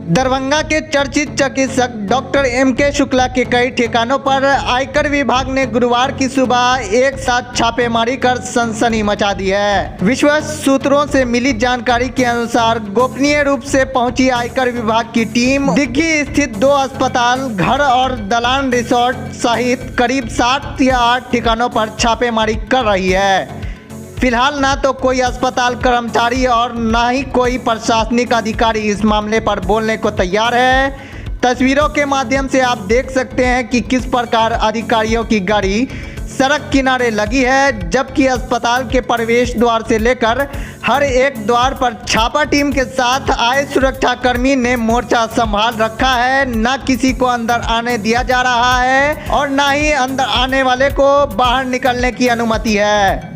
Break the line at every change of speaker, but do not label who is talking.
दरभंगा के चर्चित चिकित्सक डॉक्टर एम.के. शुक्ला के कई ठिकानों पर आयकर विभाग ने गुरुवार की सुबह एक साथ छापेमारी कर सनसनी मचा दी है। विश्वस्त सूत्रों से मिली जानकारी के अनुसार गोपनीय रूप से पहुंची आयकर विभाग की टीम दिग्घी स्थित 2 अस्पताल, घर और दलान रिसोर्ट सहित करीब 7 या 8 ठिकानों पर छापेमारी कर रही है। फिलहाल ना तो कोई अस्पताल कर्मचारी और ना ही कोई प्रशासनिक अधिकारी इस मामले पर बोलने को तैयार है। तस्वीरों के माध्यम से आप देख सकते हैं कि किस प्रकार अधिकारियों की गाड़ी सड़क किनारे लगी है, जबकि अस्पताल के प्रवेश द्वार से लेकर हर एक द्वार पर छापा टीम के साथ आए सुरक्षाकर्मी ने मोर्चा संभाल रखा है। ना किसी को अंदर आने दिया जा रहा है और ना ही अंदर आने वाले को बाहर निकलने की अनुमति है।